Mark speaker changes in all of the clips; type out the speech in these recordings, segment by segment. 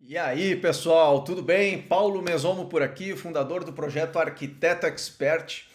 Speaker 1: E aí, pessoal, tudo bem? Paulo Mesomo por aqui, fundador do projeto Arquiteto Expert.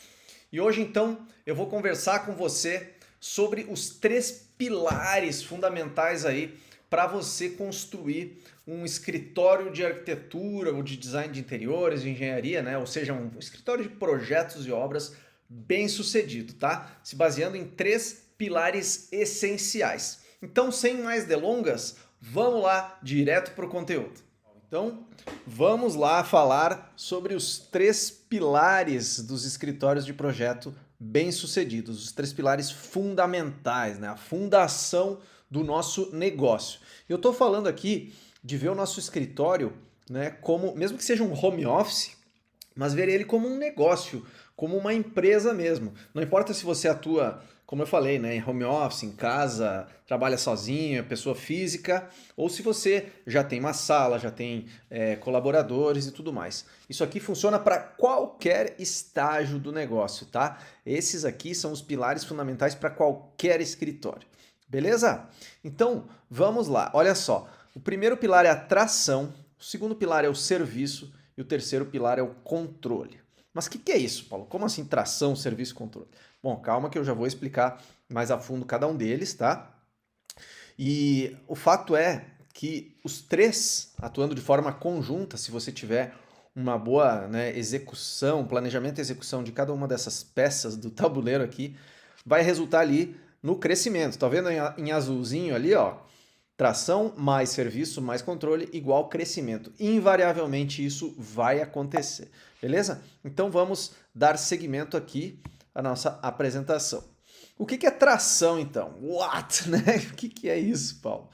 Speaker 1: E hoje, então, eu vou conversar com você sobre os três pilares fundamentais aí para você construir um escritório de arquitetura ou de design de interiores, de engenharia, né? Ou seja, um escritório de projetos e obras bem sucedido, tá? Se baseando em três pilares essenciais. Então, sem mais delongas, vamos lá direto para o conteúdo. Então, vamos lá falar sobre os três pilares dos escritórios de projeto bem-sucedidos, os três pilares fundamentais, né? A fundação do nosso negócio. Eu estou falando aqui de ver o nosso escritório, né, como, mesmo que seja um home office, mas ver ele como um negócio, como uma empresa mesmo. Não importa se você atua, como eu falei, né, em home office, em casa, trabalha sozinho, é pessoa física, ou se você já tem uma sala, já tem colaboradores e tudo mais. Isso aqui funciona para qualquer estágio do negócio, tá? Esses aqui são os pilares fundamentais para qualquer escritório. Beleza? Então, vamos lá. Olha só. O primeiro pilar é a tração, o segundo pilar é o serviço e o terceiro pilar é o controle. Mas o que é isso, Paulo? Como assim tração, serviço e controle? Bom, calma que eu já vou explicar mais a fundo cada um deles, tá? E o fato é que os três, atuando de forma conjunta, se você tiver uma boa, né, execução, planejamento e execução de cada uma dessas peças do tabuleiro aqui, vai resultar ali no crescimento. Tá vendo em azulzinho ali, ó? Tração mais serviço mais controle igual crescimento. Invariavelmente isso vai acontecer, beleza? Então vamos dar seguimento aqui à nossa apresentação. O que é tração então? What? Né? O que é isso, Paulo?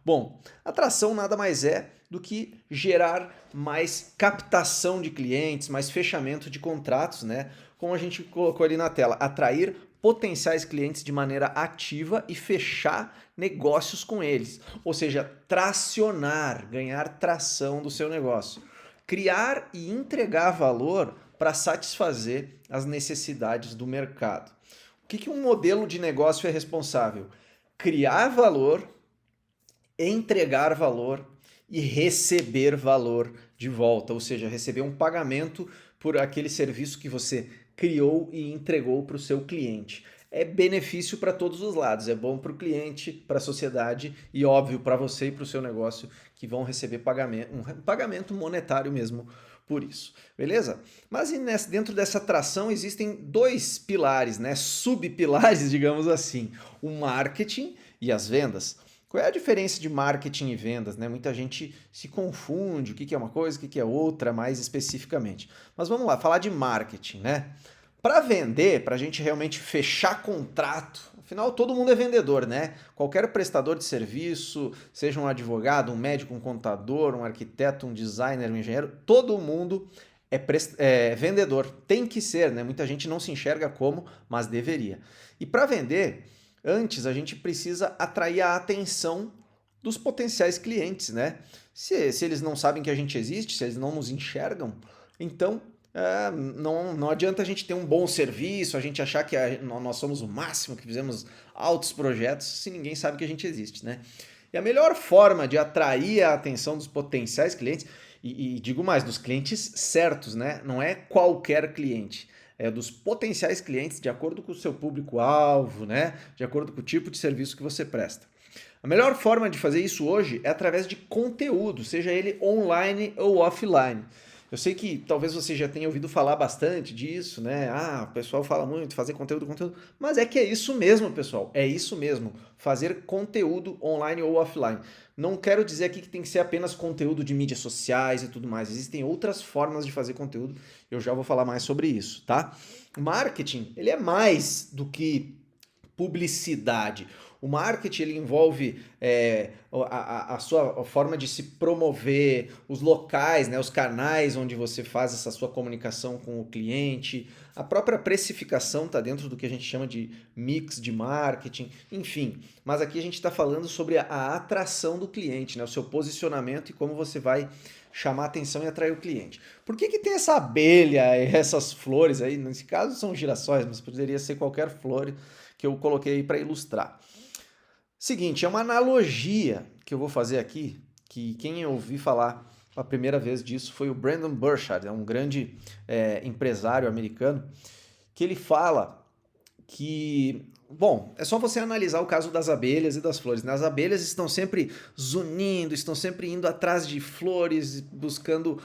Speaker 1: Bom, a tração nada mais é do que gerar mais captação de clientes, mais fechamento de contratos, né? Como a gente colocou ali na tela, atrair potenciais clientes de maneira ativa e fechar negócios com eles. Ou seja, tracionar, ganhar tração do seu negócio. Criar e entregar valor para satisfazer as necessidades do mercado. O que um modelo de negócio é responsável? Criar valor, entregar valor e receber valor de volta, ou seja, receber um pagamento por aquele serviço que você criou e entregou para o seu cliente. É benefício para todos os lados, é bom para o cliente, para a sociedade e, óbvio, para você e para o seu negócio que vão receber pagamento, um pagamento monetário mesmo por isso, beleza? Mas dentro dessa atração existem dois pilares, né? Subpilares, digamos assim, o marketing e as vendas. Qual é a diferença de marketing e vendas, né? Muita gente se confunde o que é uma coisa, o que é outra, mais especificamente. Mas vamos lá, falar de marketing, né? Para vender, para a gente realmente fechar contrato, afinal todo mundo é vendedor, né? Qualquer prestador de serviço, seja um advogado, um médico, um contador, um arquiteto, um designer, um engenheiro, todo mundo é vendedor. Tem que ser, né? Muita gente não se enxerga como, mas deveria. E para vender, antes a gente precisa atrair a atenção dos potenciais clientes, né? Se eles não sabem que a gente existe, se eles não nos enxergam, então não adianta a gente ter um bom serviço, a gente achar que nós somos o máximo, que fizemos altos projetos, se ninguém sabe que a gente existe, né? E a melhor forma de atrair a atenção dos potenciais clientes, e digo mais, dos clientes certos, né? Não é qualquer cliente. É dos potenciais clientes de acordo com o seu público-alvo, né? De acordo com o tipo de serviço que você presta. A melhor forma de fazer isso hoje é através de conteúdo, seja ele online ou offline. Eu sei que talvez você já tenha ouvido falar bastante disso, né? Ah, o pessoal fala muito, fazer conteúdo, mas é que é isso mesmo, pessoal. É isso mesmo, fazer conteúdo online ou offline. Não quero dizer aqui que tem que ser apenas conteúdo de mídias sociais e tudo mais. Existem outras formas de fazer conteúdo. Eu já vou falar mais sobre isso, tá? O marketing, ele é mais do que publicidade. O marketing ele envolve a sua forma de se promover, os locais, né, os canais onde você faz essa sua comunicação com o cliente, a própria precificação está dentro do que a gente chama de mix de marketing, enfim. Mas aqui a gente está falando sobre a atração do cliente, né, o seu posicionamento e como você vai chamar a atenção e atrair o cliente. Por que tem essa abelha e essas flores aí? Nesse caso são girassóis, mas poderia ser qualquer flor que eu coloquei aí para ilustrar. Seguinte, é uma analogia que eu vou fazer aqui, que quem eu ouvi falar a primeira vez disso foi o Brandon Burchard, é um grande empresário americano, que ele fala que, bom, é só você analisar o caso das abelhas e das flores, né? As abelhas estão sempre zunindo, estão sempre indo atrás de flores, buscando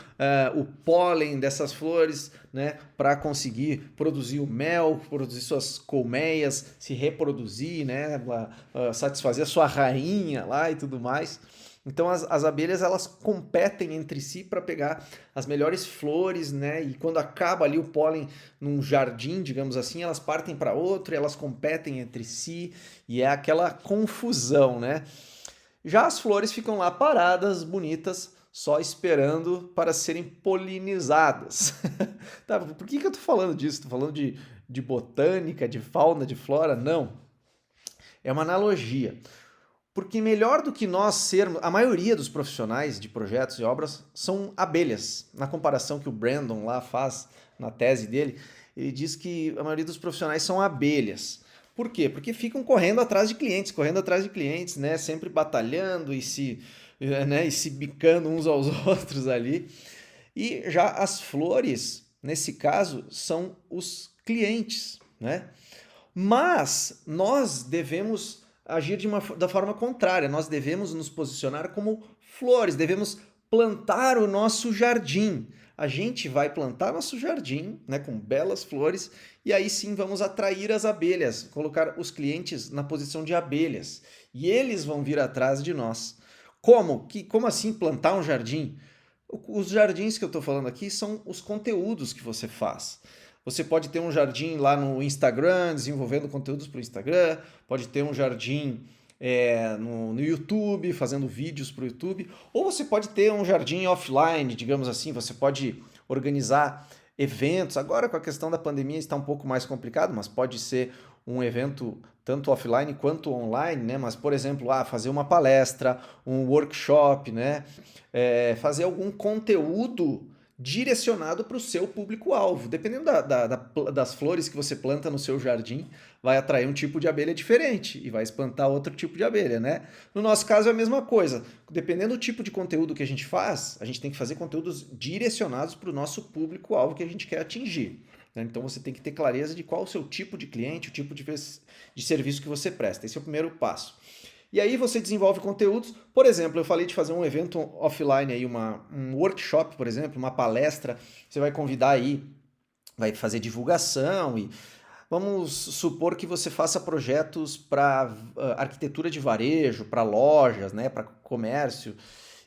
Speaker 1: o pólen dessas flores, né? Para conseguir produzir o mel, produzir suas colmeias, se reproduzir, né? Satisfazer a sua rainha lá e tudo mais. Então as abelhas elas competem entre si para pegar as melhores flores, né? E quando acaba ali o pólen num jardim, digamos assim, elas partem para outro, e elas competem entre si e é aquela confusão, né? Já as flores ficam lá paradas, bonitas, só esperando para serem polinizadas. Tá, por que eu tô falando disso? Tô falando de botânica, de fauna, de flora? Não. É uma analogia. Porque melhor do que nós sermos, a maioria dos profissionais de projetos e obras são abelhas. Na comparação que o Brandon lá faz na tese dele, ele diz que a maioria dos profissionais são abelhas. Por quê? Porque ficam correndo atrás de clientes, né? Sempre batalhando e se bicando uns aos outros ali. E já as flores, nesse caso, são os clientes, né? Mas nós devemos agir da forma contrária, nós devemos nos posicionar como flores, devemos plantar o nosso jardim. A gente vai plantar nosso jardim, né, com belas flores, e aí sim vamos atrair as abelhas, colocar os clientes na posição de abelhas, e eles vão vir atrás de nós. Como assim plantar um jardim? Os jardins que eu estou falando aqui são os conteúdos que você faz. Você pode ter um jardim lá no Instagram, desenvolvendo conteúdos para o Instagram, pode ter um jardim no YouTube, fazendo vídeos para o YouTube, ou você pode ter um jardim offline, digamos assim, você pode organizar eventos. Agora, com a questão da pandemia, está um pouco mais complicado, mas pode ser um evento tanto offline quanto online, né? Mas, por exemplo, fazer uma palestra, um workshop, né? Fazer algum conteúdo direcionado para o seu público-alvo. Dependendo das flores que você planta no seu jardim, vai atrair um tipo de abelha diferente e vai espantar outro tipo de abelha, né? No nosso caso é a mesma coisa. Dependendo do tipo de conteúdo que a gente faz, a gente tem que fazer conteúdos direcionados para o nosso público-alvo que a gente quer atingir. Então você tem que ter clareza de qual é o seu tipo de cliente, o tipo de serviço que você presta. Esse é o primeiro passo. E aí você desenvolve conteúdos. Por exemplo, eu falei de fazer um evento offline, aí, um workshop, por exemplo, uma palestra. Você vai convidar aí, vai fazer divulgação e vamos supor que você faça projetos para arquitetura de varejo, para lojas, né, para comércio,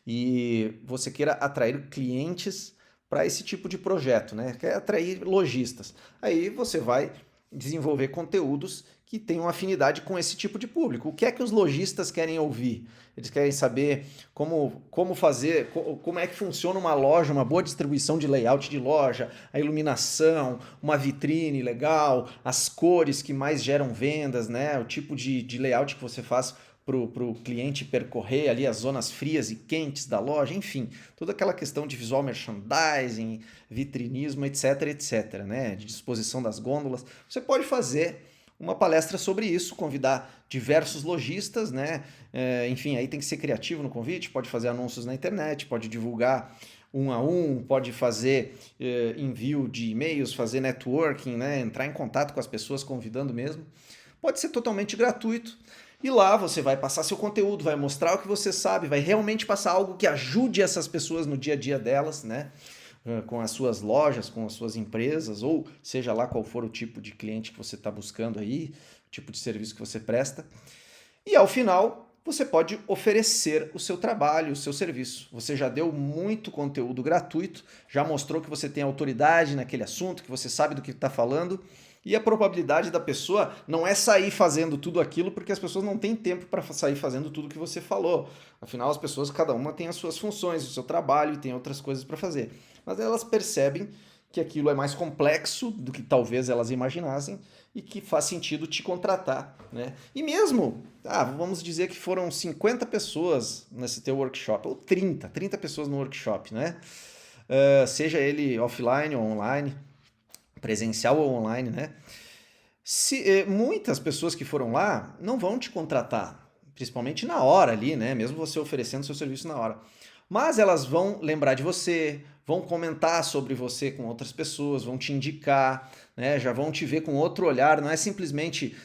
Speaker 1: e você queira atrair clientes para esse tipo de projeto, né? Quer atrair lojistas. Aí você vai desenvolver conteúdos que tenham afinidade com esse tipo de público. O que é que os lojistas querem ouvir? Eles querem saber como fazer, como é que funciona uma loja, uma boa distribuição de layout de loja, a iluminação, uma vitrine legal, as cores que mais geram vendas, né? O tipo de layout que você faz para o cliente percorrer ali as zonas frias e quentes da loja, enfim, toda aquela questão de visual merchandising, vitrinismo, etc, etc, né? De disposição das gôndolas. Você pode fazer uma palestra sobre isso, convidar diversos lojistas, né? Enfim, aí tem que ser criativo no convite, pode fazer anúncios na internet, pode divulgar um a um, pode fazer envio de e-mails, fazer networking, né? Entrar em contato com as pessoas, convidando mesmo. Pode ser totalmente gratuito. E lá você vai passar seu conteúdo, vai mostrar o que você sabe, vai realmente passar algo que ajude essas pessoas no dia a dia delas, né? Com as suas lojas, com as suas empresas, ou seja lá qual for o tipo de cliente que você está buscando aí, o tipo de serviço que você presta. E ao final, você pode oferecer o seu trabalho, o seu serviço. Você já deu muito conteúdo gratuito, já mostrou que você tem autoridade naquele assunto, que você sabe do que está falando. E a probabilidade da pessoa não é sair fazendo tudo aquilo, porque as pessoas não têm tempo para sair fazendo tudo que você falou. Afinal, as pessoas, cada uma tem as suas funções, o seu trabalho e tem outras coisas para fazer. Mas elas percebem que aquilo é mais complexo do que talvez elas imaginassem e que faz sentido te contratar, né? E mesmo, vamos dizer que foram 50 pessoas nesse teu workshop, ou 30 pessoas no workshop, né? Seja ele offline ou online, presencial ou online, né? Muitas pessoas que foram lá não vão te contratar, principalmente na hora ali, né? Mesmo você oferecendo seu serviço na hora. Mas elas vão lembrar de você, vão comentar sobre você com outras pessoas, vão te indicar, né? Já vão te ver com outro olhar. Não é simplesmente,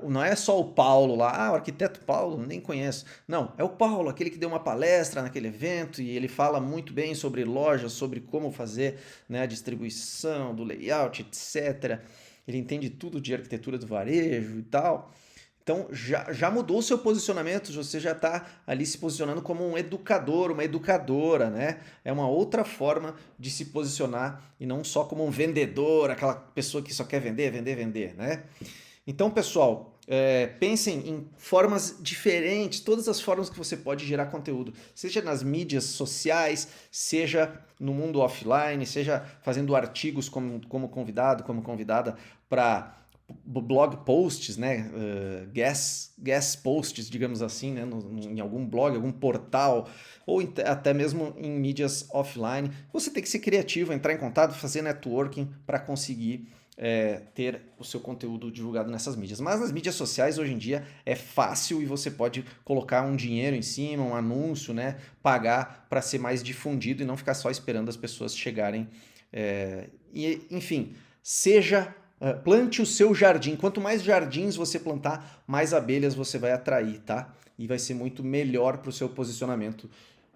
Speaker 1: não é só o Paulo lá, o arquiteto Paulo, nem conheço. Não, é o Paulo, aquele que deu uma palestra naquele evento e ele fala muito bem sobre lojas, sobre como fazer, né, a distribuição, do layout, etc. Ele entende tudo de arquitetura do varejo e tal. Então já mudou o seu posicionamento, você já está ali se posicionando como um educador, uma educadora, né? É uma outra forma de se posicionar e não só como um vendedor, aquela pessoa que só quer vender, vender, vender, né? Então, pessoal, pensem em formas diferentes, todas as formas que você pode gerar conteúdo, seja nas mídias sociais, seja no mundo offline, seja fazendo artigos como convidado, como convidada para blog posts, né? Guest posts, digamos assim, né? Em algum blog, algum portal, ou até mesmo em mídias offline. Você tem que ser criativo, entrar em contato, fazer networking para conseguir ter o seu conteúdo divulgado nessas mídias. Mas nas mídias sociais hoje em dia é fácil e você pode colocar um dinheiro em cima, um anúncio, né? Pagar para ser mais difundido e não ficar só esperando as pessoas chegarem. Enfim, plante o seu jardim. Quanto mais jardins você plantar, mais abelhas você vai atrair, tá? E vai ser muito melhor para o seu posicionamento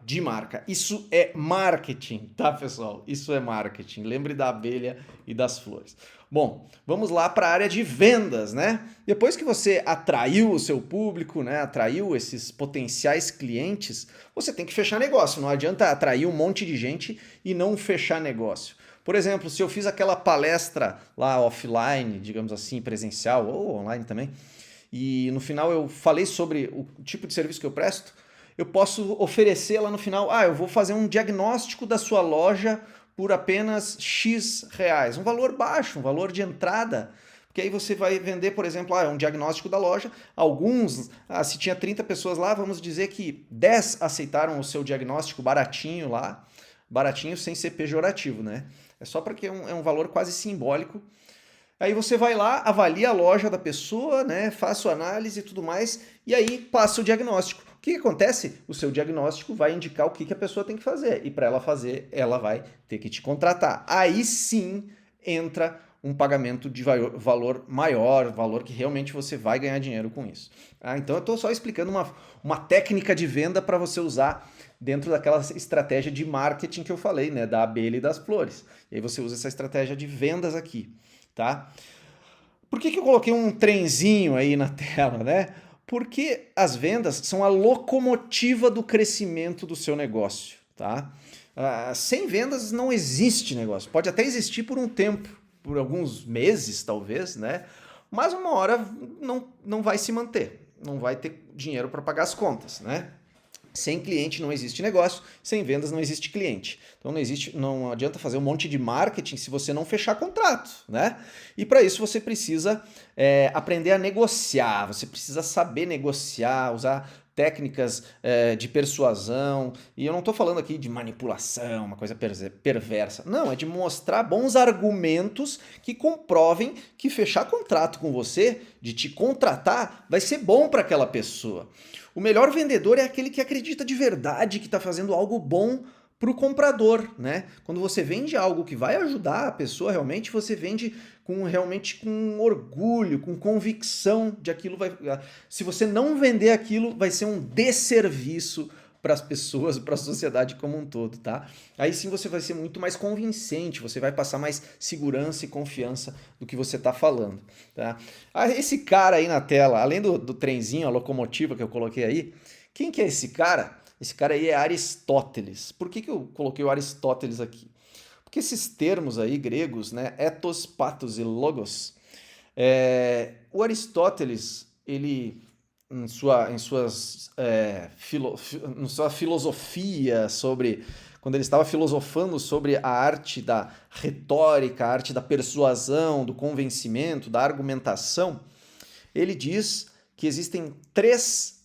Speaker 1: de marca. Isso é marketing, tá, pessoal? Isso é marketing. Lembre da abelha e das flores. Bom, vamos lá para a área de vendas, né? Depois que você atraiu o seu público, né? Atraiu esses potenciais clientes, você tem que fechar negócio. Não adianta atrair um monte de gente e não fechar negócio. Por exemplo, se eu fiz aquela palestra lá offline, digamos assim, presencial ou online também, e no final eu falei sobre o tipo de serviço que eu presto, eu posso oferecer lá no final, eu vou fazer um diagnóstico da sua loja por apenas X reais, um valor baixo, um valor de entrada, porque aí você vai vender, por exemplo, um diagnóstico da loja, alguns, se tinha 30 pessoas lá, vamos dizer que 10 aceitaram o seu diagnóstico baratinho lá, baratinho sem ser pejorativo, né? É só porque é um valor quase simbólico. Aí você vai lá, avalia a loja da pessoa, né? Faz sua análise e tudo mais, e aí passa o diagnóstico. O que acontece? O seu diagnóstico vai indicar o que a pessoa tem que fazer. E para ela fazer, ela vai ter que te contratar. Aí sim entra um pagamento de valor maior, valor que realmente você vai ganhar dinheiro com isso. Então eu estou só explicando uma técnica de venda para você usar dentro daquela estratégia de marketing que eu falei, né? Da abelha e das flores. E aí você usa essa estratégia de vendas aqui, tá? Por que eu coloquei um trenzinho aí na tela, né? Porque as vendas são a locomotiva do crescimento do seu negócio, tá? Sem vendas não existe negócio. Pode até existir por um tempo, por alguns meses talvez, né? Mas uma hora não vai se manter, não vai ter dinheiro para pagar as contas, né? Sem cliente não existe negócio, sem vendas não existe cliente. Então não adianta fazer um monte de marketing se você não fechar contrato, né? E para isso você precisa aprender a negociar, você precisa saber negociar, usar técnicas de persuasão. E eu não estou falando aqui de manipulação, uma coisa perversa. Não, é de mostrar bons argumentos que comprovem que fechar contrato com você, de te contratar, vai ser bom para aquela pessoa. O melhor vendedor é aquele que acredita de verdade que está fazendo algo bom para o comprador, né? Quando você vende algo que vai ajudar a pessoa realmente, você vende com orgulho, com convicção de aquilo vai. Se você não vender aquilo, vai ser um desserviço para as pessoas, para a sociedade como um todo, tá? Aí sim você vai ser muito mais convincente, você vai passar mais segurança e confiança do que você está falando, tá? Esse cara aí na tela, além do trenzinho, a locomotiva que eu coloquei aí, quem que é esse cara? Esse cara aí é Aristóteles. Por que eu coloquei o Aristóteles aqui? Porque esses termos aí gregos, né, ethos, pathos e logos, o Aristóteles, ele em sua filosofia sobre, quando ele estava filosofando sobre a arte da retórica, a arte da persuasão, do convencimento, da argumentação, ele diz que existem 3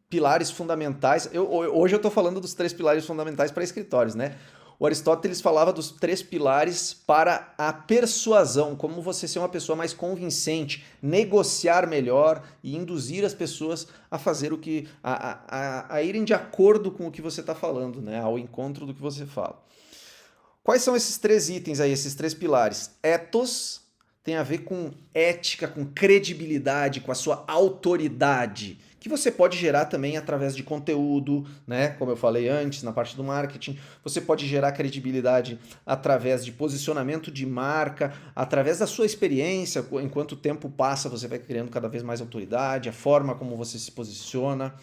Speaker 1: pilares fundamentais. Hoje eu estou falando dos 3 pilares fundamentais para escritórios, né? o Aristóteles falava dos 3 pilares para a persuasão, como você ser uma pessoa mais convincente, negociar melhor e induzir as pessoas a fazer o que, a irem de acordo com o que você está falando, né? Ao encontro do que você fala. Quais são esses 3 itens aí, esses 3 pilares? Ethos tem a ver com ética, com credibilidade, com a sua autoridade, que você pode gerar também através de conteúdo, né? Como eu falei antes, na parte do marketing, você pode gerar credibilidade através de posicionamento de marca, através da sua experiência, enquanto o tempo passa, você vai criando cada vez mais autoridade, a forma como você se posiciona.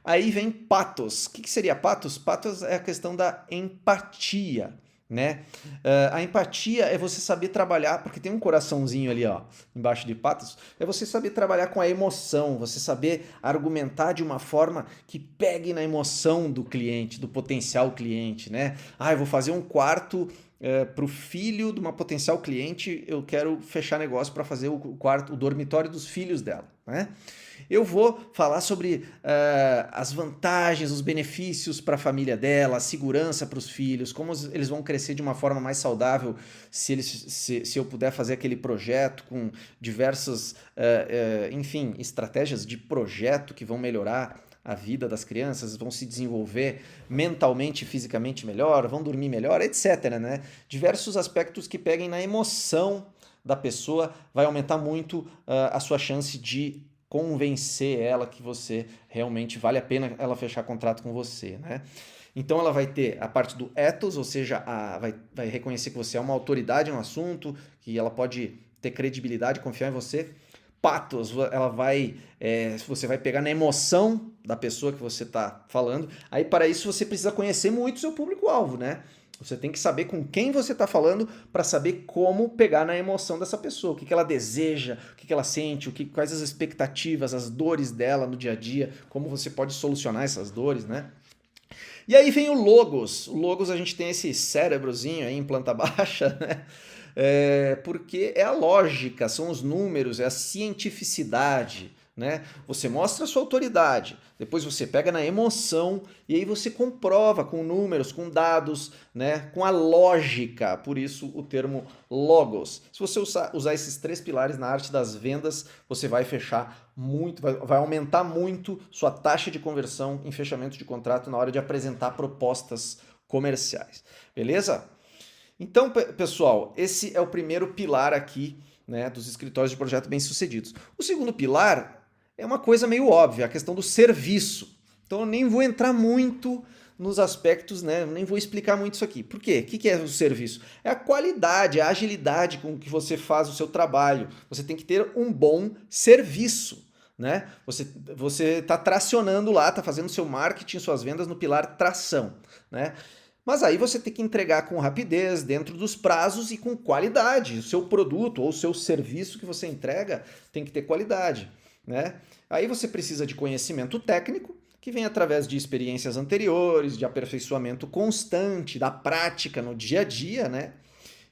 Speaker 1: Aí vem pathos. O que seria pathos? Pathos é a questão da empatia, né? A empatia é você saber trabalhar, porque tem um coraçãozinho ali, ó, embaixo de pathos, é você saber trabalhar com a emoção, você saber argumentar de uma forma que pegue na emoção do cliente, do potencial cliente, né? Eu vou fazer um quarto para o filho de uma potencial cliente, eu quero fechar negócio para fazer o quarto, o dormitório dos filhos dela, né? Eu vou falar sobre as vantagens, os benefícios para a família dela, a segurança para os filhos, como eles vão crescer de uma forma mais saudável se eu puder fazer aquele projeto com diversas, enfim, estratégias de projeto que vão melhorar a vida das crianças, vão se desenvolver mentalmente e fisicamente melhor, vão dormir melhor, etc, né? Diversos aspectos que peguem na emoção da pessoa vai aumentar muito a sua chance de convencer ela que você realmente vale a pena ela fechar contrato com você, né? Então ela vai ter a parte do ethos, ou seja, vai reconhecer que você é uma autoridade no assunto, que ela pode ter credibilidade, confiar em você. Pathos, você vai pegar na emoção da pessoa que você está falando. Aí para isso você precisa conhecer muito o seu público-alvo, né? Você tem que saber com quem você está falando para saber como pegar na emoção dessa pessoa, o que ela deseja, o que ela sente, quais as expectativas, as dores dela no dia a dia, como você pode solucionar essas dores, né? E aí vem o logos. O logos a gente tem esse cérebrozinho aí em planta baixa, né? Porque é a lógica, são os números, é a cientificidade, né? Você mostra a sua autoridade, depois você pega na emoção e aí você comprova com números, com dados, né? Com a lógica, por isso o termo logos. Se você usar esses 3 pilares na arte das vendas, você vai fechar muito, vai aumentar muito sua taxa de conversão em fechamento de contrato na hora de apresentar propostas comerciais, beleza? Então, pessoal, esse é o primeiro pilar aqui, né, dos escritórios de projeto bem-sucedidos. O segundo pilar é uma coisa meio óbvia, a questão do serviço. Então eu nem vou entrar muito nos aspectos, né, nem vou explicar muito isso aqui. Por quê? O que é o serviço? É a qualidade, a agilidade com que você faz o seu trabalho. Você tem que ter um bom serviço, né? Você está tracionando lá, está fazendo seu marketing, suas vendas no pilar tração, né? Mas aí você tem que entregar com rapidez, dentro dos prazos e com qualidade. O seu produto ou o seu serviço que você entrega tem que ter qualidade, né? Aí você precisa de conhecimento técnico, que vem através de experiências anteriores, de aperfeiçoamento constante, da prática no dia a dia, né?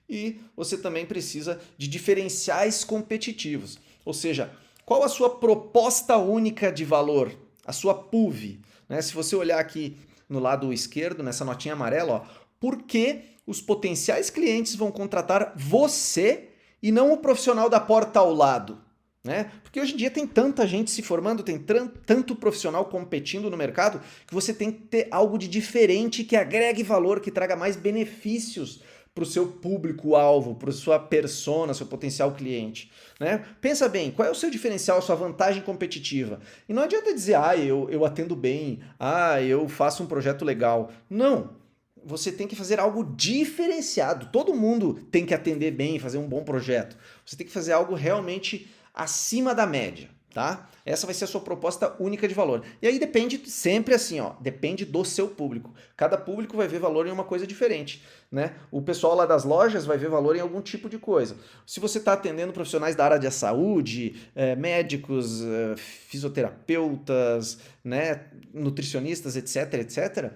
Speaker 1: E você também precisa de diferenciais competitivos. Ou seja, qual a sua proposta única de valor? A sua PUV, né? Se você olhar aqui no lado esquerdo, nessa notinha amarela, ó, por que os potenciais clientes vão contratar você e não o profissional da porta ao lado? Né? Porque hoje em dia tem tanta gente se formando, tem tanto profissional competindo no mercado, que você tem que ter algo de diferente que agregue valor, que traga mais benefícios para o seu público-alvo, para a sua persona, seu potencial cliente. Né? Pensa bem, qual é o seu diferencial, a sua vantagem competitiva? E não adianta dizer, eu atendo bem, eu faço um projeto legal. Não, você tem que fazer algo diferenciado. Todo mundo tem que atender bem, fazer um bom projeto. Você tem que fazer algo realmente acima da média. Tá? Essa vai ser a sua proposta única de valor. E aí depende sempre assim, ó, depende do seu público. Cada público vai ver valor em uma coisa diferente, né? O pessoal lá das lojas vai ver valor em algum tipo de coisa. Se você está atendendo profissionais da área da saúde, médicos, fisioterapeutas, né, nutricionistas, etc, etc,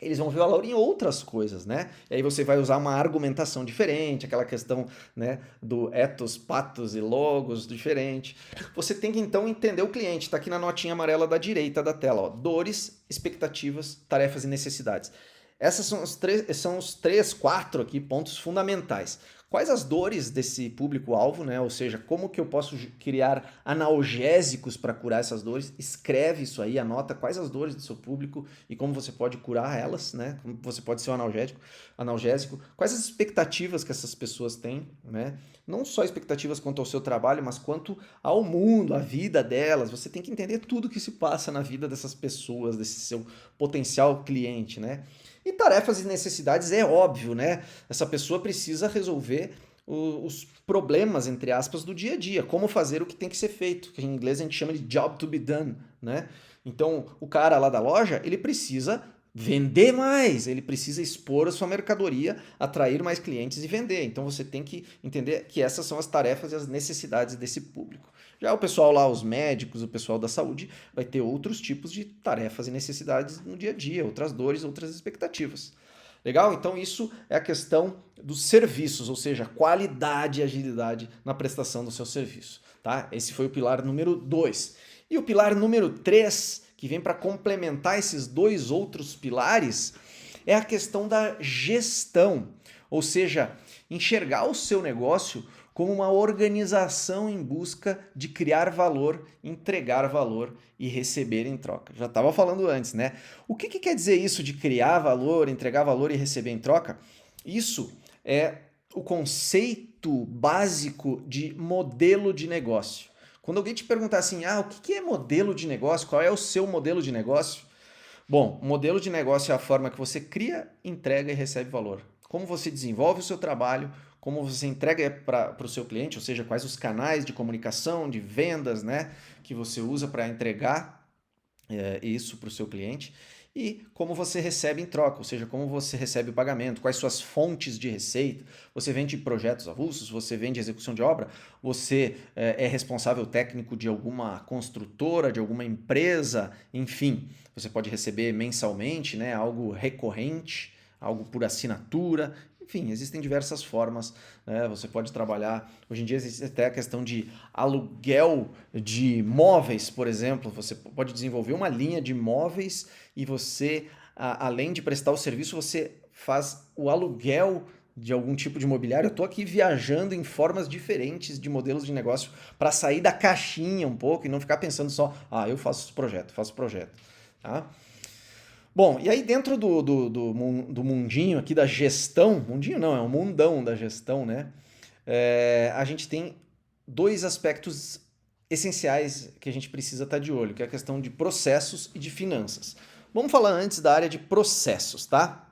Speaker 1: eles vão ver valor em outras coisas, né? E aí você vai usar uma argumentação diferente, aquela questão, né, do ethos, pathos e logos diferente. Você tem que então entender o cliente, tá aqui na notinha amarela da direita da tela, ó, dores, expectativas, tarefas e necessidades. Essas são os três, quatro aqui pontos fundamentais. Quais as dores desse público-alvo, né? Ou seja, como que eu posso criar analgésicos para curar essas dores? Escreve isso aí, anota quais as dores do seu público e como você pode curar elas, né? Como você pode ser um analgésico. Quais as expectativas que essas pessoas têm, né? Não só expectativas quanto ao seu trabalho, mas quanto ao mundo, à vida delas. Você tem que entender tudo que se passa na vida dessas pessoas, desse seu potencial cliente, né? E tarefas e necessidades é óbvio, né? Essa pessoa precisa resolver os problemas, entre aspas, do dia a dia. Como fazer o que tem que ser feito, que em inglês a gente chama de job to be done, né? Então, o cara lá da loja, ele precisa vender mais, ele precisa expor a sua mercadoria, atrair mais clientes e vender. Então, você tem que entender que essas são as tarefas e as necessidades desse público. Já o pessoal lá, os médicos, o pessoal da saúde, vai ter outros tipos de tarefas e necessidades no dia a dia, outras dores, outras expectativas. Legal? Então isso é a questão dos serviços, ou seja, qualidade e agilidade na prestação do seu serviço. Tá? Esse foi o pilar número 2. E o pilar número 3, que vem para complementar esses dois outros pilares, é a questão da gestão, ou seja, enxergar o seu negócio como uma organização em busca de criar valor, entregar valor e receber em troca. Já estava falando antes, né? O que quer dizer isso de criar valor, entregar valor e receber em troca? Isso é o conceito básico de modelo de negócio. Quando alguém te perguntar assim, o que é modelo de negócio? Qual é o seu modelo de negócio? Bom, o modelo de negócio é a forma que você cria, entrega e recebe valor. Como você desenvolve o seu trabalho, como você entrega para o seu cliente, ou seja, quais os canais de comunicação, de vendas, né, que você usa para entregar isso para o seu cliente, e como você recebe em troca, ou seja, como você recebe o pagamento, quais suas fontes de receita, você vende projetos avulsos, você vende execução de obra, você é responsável técnico de alguma construtora, de alguma empresa, enfim, você pode receber mensalmente, né, algo recorrente, algo por assinatura, enfim, existem diversas formas, né? Você pode trabalhar, hoje em dia existe até a questão de aluguel de móveis, por exemplo, você pode desenvolver uma linha de móveis e você, além de prestar o serviço, você faz o aluguel de algum tipo de imobiliário. Eu estou aqui viajando em formas diferentes de modelos de negócio para sair da caixinha um pouco e não ficar pensando só, eu faço projeto, tá? Bom, e aí dentro do mundinho aqui da gestão, mundinho não, é um mundão da gestão, né? A gente tem dois aspectos essenciais que a gente precisa estar de olho, que é a questão de processos e de finanças. Vamos falar antes da área de processos, tá?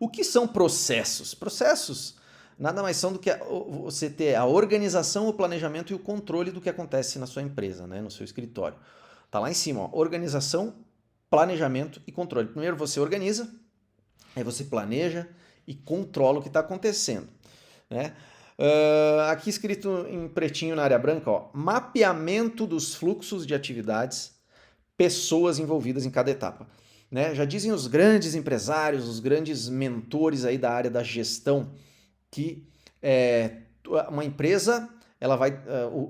Speaker 1: O que são processos? Processos nada mais são do que você ter a organização, o planejamento e o controle do que acontece na sua empresa, né? No seu escritório. Tá lá em cima, ó, organização, planejamento e controle. Primeiro você organiza, aí você planeja e controla o que está acontecendo, né? Aqui escrito em pretinho na área branca, ó, mapeamento dos fluxos de atividades, pessoas envolvidas em cada etapa. Né? Já dizem os grandes empresários, os grandes mentores aí da área da gestão, que uma empresa, ela vai,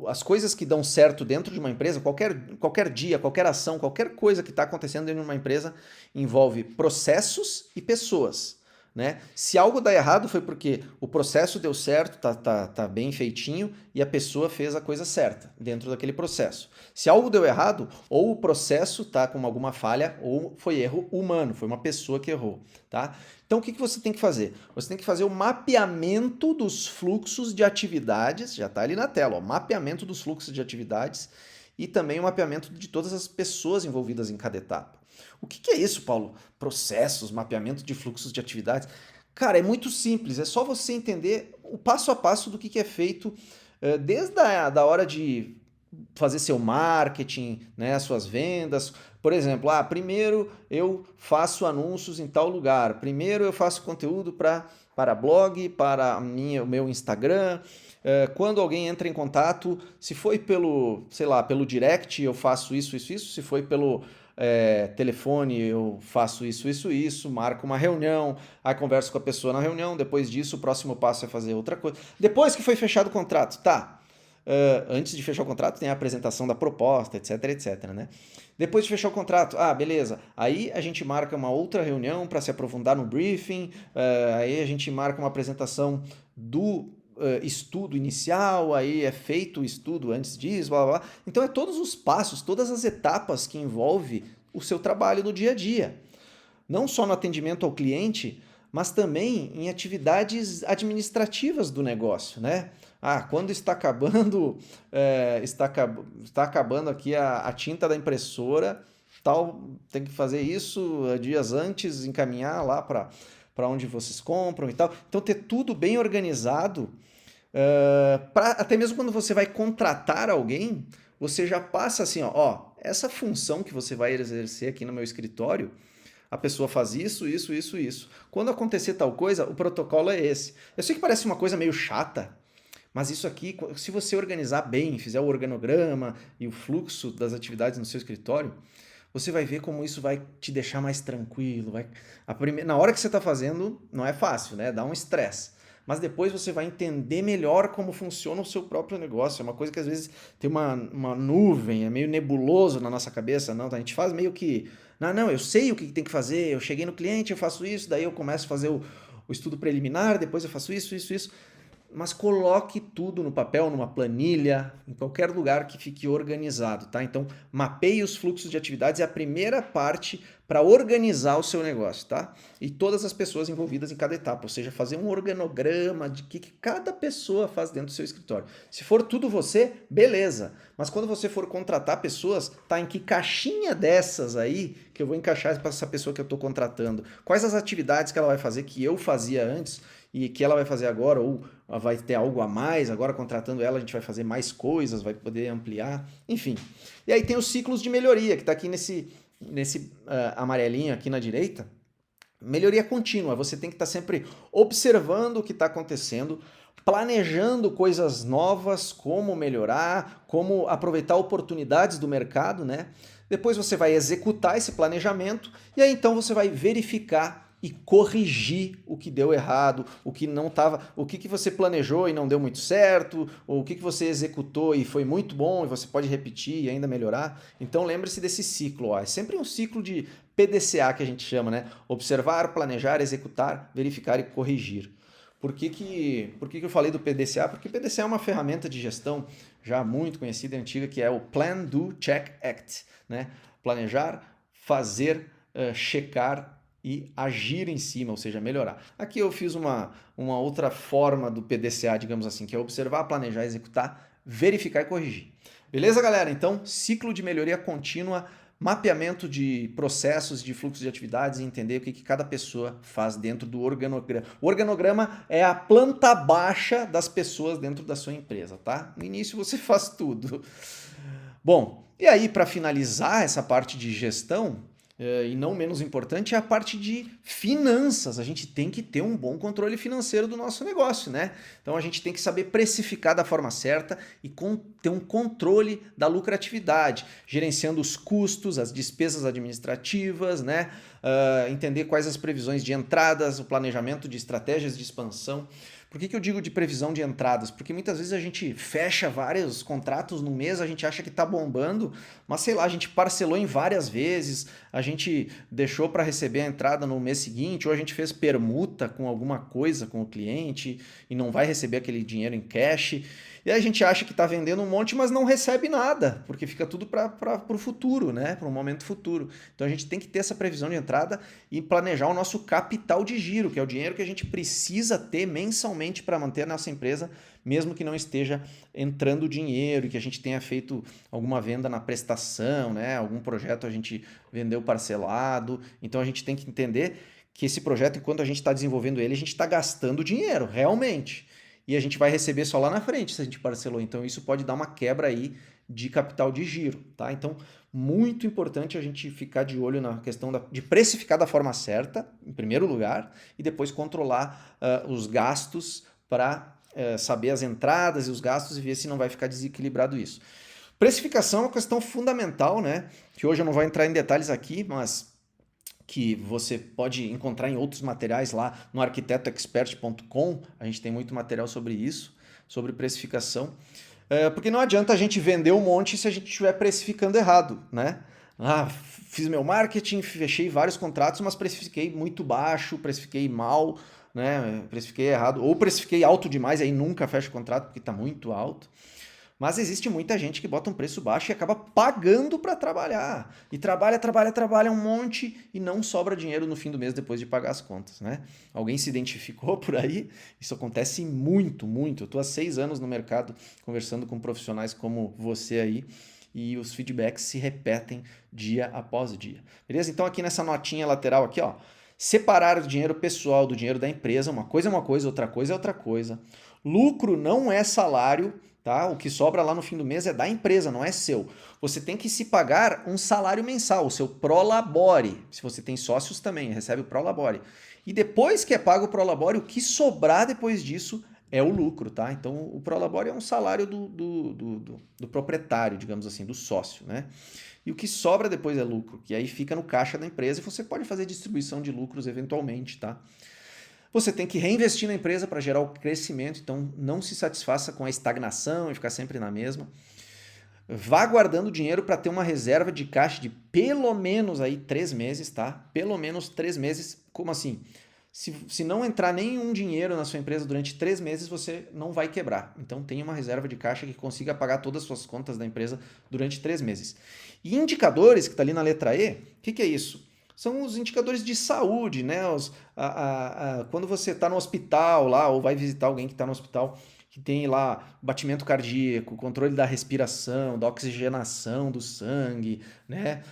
Speaker 1: as coisas que dão certo dentro de uma empresa, qualquer dia, qualquer ação, qualquer coisa que está acontecendo dentro de uma empresa envolve processos e pessoas. Né? Se algo dá errado foi porque o processo deu certo, tá bem feitinho e a pessoa fez a coisa certa dentro daquele processo. Se algo deu errado, ou o processo está com alguma falha ou foi erro humano, foi uma pessoa que errou. Tá? Então o que você tem que fazer? Você tem que fazer o mapeamento dos fluxos de atividades, já está ali na tela, ó, mapeamento dos fluxos de atividades e também o mapeamento de todas as pessoas envolvidas em cada etapa. O que é isso, Paulo? Processos, mapeamento de fluxos de atividades. Cara, é muito simples, é só você entender o passo a passo do que é feito desde a hora de fazer seu marketing, né, as suas vendas. Por exemplo, primeiro eu faço anúncios em tal lugar, primeiro eu faço conteúdo para blog, para o meu Instagram. Quando alguém entra em contato, se foi pelo direct, eu faço isso, se foi pelo telefone, eu faço isso, marco uma reunião, aí converso com a pessoa na reunião, depois disso o próximo passo é fazer outra coisa. Depois que foi fechado o contrato, tá? antes de fechar o contrato, tem a apresentação da proposta, etc, etc, né? Depois de fechar o contrato, beleza. Aí a gente marca uma outra reunião para se aprofundar no briefing, aí a gente marca uma apresentação do estudo inicial, aí é feito o estudo antes disso, blá, blá, blá. Então é todos os passos, todas as etapas que envolve o seu trabalho no dia a dia. Não só no atendimento ao cliente, mas também em atividades administrativas do negócio, né? Quando está acabando, está acabando aqui a tinta da impressora, tal, tem que fazer isso dias antes, encaminhar lá para onde vocês compram e tal. Então ter tudo bem organizado, até mesmo quando você vai contratar alguém, você já passa assim, essa função que você vai exercer aqui no meu escritório, a pessoa faz isso, isso, isso, isso. Quando acontecer tal coisa, o protocolo é esse. Eu sei que parece uma coisa meio chata, mas isso aqui, se você organizar bem, fizer o organograma e o fluxo das atividades no seu escritório, você vai ver como isso vai te deixar mais tranquilo. Na hora que você está fazendo, não é fácil, né? Dá um estresse. Mas depois você vai entender melhor como funciona o seu próprio negócio. É uma coisa que às vezes tem uma nuvem, é meio nebuloso na nossa cabeça. Não, a gente faz meio que... Não, eu sei o que tem que fazer. Eu cheguei no cliente, eu faço isso, daí eu começo a fazer o estudo preliminar, depois eu faço isso, isso, isso. Mas coloque tudo no papel, numa planilha, em qualquer lugar que fique organizado, tá? Então, mapeie os fluxos de atividades, é a primeira parte para organizar o seu negócio, tá? E todas as pessoas envolvidas em cada etapa, ou seja, fazer um organograma de que cada pessoa faz dentro do seu escritório. Se for tudo você, beleza. Mas quando você for contratar pessoas, tá em que caixinha dessas aí que eu vou encaixar para essa pessoa que eu estou contratando? Quais as atividades que ela vai fazer que eu fazia antes e que ela vai fazer agora, ou vai ter algo a mais, agora contratando ela a gente vai fazer mais coisas, vai poder ampliar, enfim. E aí tem os ciclos de melhoria, que está aqui nesse amarelinho aqui na direita. Melhoria contínua, você tem que estar sempre observando o que está acontecendo, planejando coisas novas, como melhorar, como aproveitar oportunidades do mercado, né? Depois você vai executar esse planejamento e aí então você vai verificar e corrigir o que deu errado, o que não estava, o que você planejou e não deu muito certo, ou o que você executou e foi muito bom e você pode repetir e ainda melhorar. Então lembre-se desse ciclo, é sempre um ciclo de PDCA que a gente chama, né? Observar, planejar, executar, verificar e corrigir. Por que eu falei do PDCA? Porque o PDCA é uma ferramenta de gestão já muito conhecida e antiga, que é o Plan, Do, Check, Act, né? Planejar, fazer, checar e agir em cima, ou seja, melhorar. Aqui eu fiz uma outra forma do PDCA, digamos assim, que é observar, planejar, executar, verificar e corrigir. Beleza, galera? Então, ciclo de melhoria contínua, mapeamento de processos, de fluxo de atividades e entender o que cada pessoa faz dentro do organograma. O organograma é a planta baixa das pessoas dentro da sua empresa, tá? No início você faz tudo. Bom, e aí para finalizar essa parte de gestão, e não menos importante, é a parte de finanças. A gente tem que ter um bom controle financeiro do nosso negócio, né? Então a gente tem que saber precificar da forma certa e ter um controle da lucratividade, gerenciando os custos, as despesas administrativas, né? Entender quais as previsões de entradas, o planejamento de estratégias de expansão. Por que eu digo de previsão de entradas? Porque muitas vezes a gente fecha vários contratos no mês, a gente acha que está bombando, mas sei lá, a gente parcelou em várias vezes, a gente deixou para receber a entrada no mês seguinte, ou a gente fez permuta com alguma coisa com o cliente e não vai receber aquele dinheiro em cash. E aí a gente acha que está vendendo um monte, mas não recebe nada, porque fica tudo para o futuro, né? Para um momento futuro. Então a gente tem que ter essa previsão de entrada e planejar o nosso capital de giro, que é o dinheiro que a gente precisa ter mensalmente para manter a nossa empresa, mesmo que não esteja entrando dinheiro e que a gente tenha feito alguma venda na prestação, né? Algum projeto a gente vendeu parcelado. Então a gente tem que entender que esse projeto, enquanto a gente está desenvolvendo ele, a gente está gastando dinheiro, realmente. E a gente vai receber só lá na frente se a gente parcelou. Então isso pode dar uma quebra aí de capital de giro, tá? Então, muito importante a gente ficar de olho na questão de precificar da forma certa, em primeiro lugar, e depois controlar os gastos para saber as entradas e os gastos e ver se não vai ficar desequilibrado isso. Precificação é uma questão fundamental, né? Que hoje eu não vou entrar em detalhes aqui, mas que você pode encontrar em outros materiais lá no arquitetoexpert.com. A gente tem muito material sobre isso, sobre precificação. Porque não adianta a gente vender um monte se a gente estiver precificando errado, né? Ah, fiz meu marketing, fechei vários contratos, mas precifiquei muito baixo, precifiquei mal, né? Precifiquei errado, ou precifiquei alto demais, aí nunca fecha o contrato porque está muito alto. Mas existe muita gente que bota um preço baixo e acaba pagando para trabalhar. E trabalha um monte e não sobra dinheiro no fim do mês depois de pagar as contas, né? Alguém se identificou por aí? Isso acontece muito, muito. Eu estou há 6 anos no mercado conversando com profissionais como você aí e os feedbacks se repetem dia após dia. Beleza? Então aqui nessa notinha lateral aqui, ó, separar o dinheiro pessoal do dinheiro da empresa, uma coisa é uma coisa, outra coisa é outra coisa. Lucro não é salário, tá? O que sobra lá no fim do mês é da empresa, não é seu. Você tem que se pagar um salário mensal, o seu prolabore. Se você tem sócios também, recebe o prolabore. E depois que é pago o prolabore, o que sobrar depois disso é o lucro, tá? Então o prolabore é um salário do proprietário, digamos assim, do sócio, né? E o que sobra depois é lucro, que aí fica no caixa da empresa e você pode fazer distribuição de lucros eventualmente, tá? Você tem que reinvestir na empresa para gerar o crescimento, então não se satisfaça com a estagnação e ficar sempre na mesma. Vá guardando dinheiro para ter uma reserva de caixa de pelo menos aí 3 meses, tá? Pelo menos 3 meses. Como assim? Se não entrar nenhum dinheiro na sua empresa durante 3 meses, você não vai quebrar. Então tenha uma reserva de caixa que consiga pagar todas as suas contas da empresa durante 3 meses. E indicadores, que está ali na letra E, o que é isso? São os indicadores de saúde, né? Quando você está no hospital lá, ou vai visitar alguém que está no hospital, que tem lá batimento cardíaco, controle da respiração, da oxigenação do sangue, né?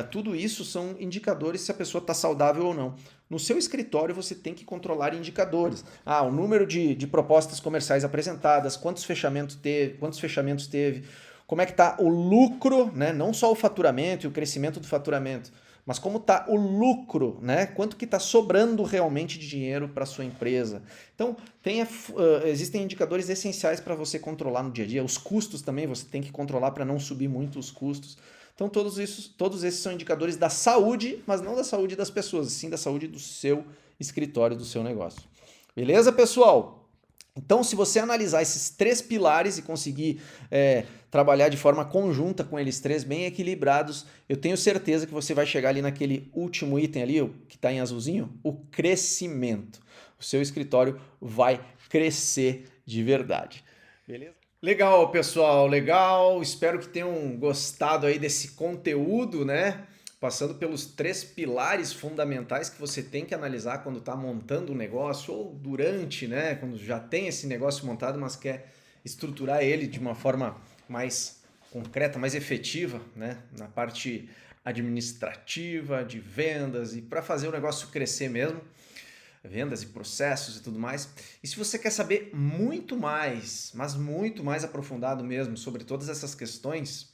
Speaker 1: Tudo isso são indicadores se a pessoa está saudável ou não. No seu escritório você tem que controlar indicadores. O número de propostas comerciais apresentadas, quantos fechamentos teve, como é que está o lucro, né? Não só o faturamento e o crescimento do faturamento, mas como está o lucro, né? Quanto que está sobrando realmente de dinheiro para sua empresa. Então, existem indicadores essenciais para você controlar no dia a dia. Os custos também você tem que controlar para não subir muito os custos. Então, todos esses são indicadores da saúde, mas não da saúde das pessoas, sim da saúde do seu escritório, do seu negócio. Beleza, pessoal? Então, se você analisar esses 3 pilares e conseguir trabalhar de forma conjunta com eles 3 bem equilibrados, eu tenho certeza que você vai chegar ali naquele último item ali, o que está em azulzinho, o crescimento. O seu escritório vai crescer de verdade. Beleza? Legal, pessoal, legal. Espero que tenham gostado aí desse conteúdo, né? Passando pelos 3 pilares fundamentais que você tem que analisar quando está montando um negócio ou durante, né? Quando já tem esse negócio montado, mas quer estruturar ele de uma forma mais concreta, mais efetiva, né? Na parte administrativa, de vendas e para fazer o negócio crescer mesmo. Vendas e processos e tudo mais. E se você quer saber muito mais, mas muito mais aprofundado mesmo sobre todas essas questões,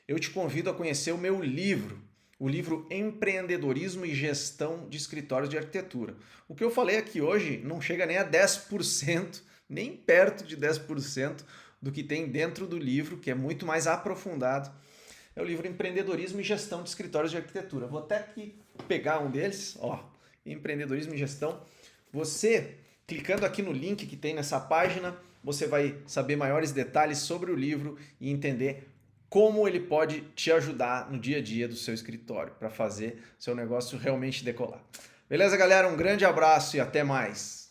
Speaker 1: eu te convido a conhecer o meu livro, o livro Empreendedorismo e Gestão de Escritórios de Arquitetura. O que eu falei aqui hoje não chega nem a 10%, nem perto de 10% do que tem dentro do livro, que é muito mais aprofundado. É o livro Empreendedorismo e Gestão de Escritórios de Arquitetura. Vou até aqui pegar um deles, ó, Empreendedorismo e Gestão. Você, clicando aqui no link que tem nessa página, você vai saber maiores detalhes sobre o livro e entender como ele pode te ajudar no dia a dia do seu escritório para fazer seu negócio realmente decolar. Beleza, galera? Um grande abraço e até mais!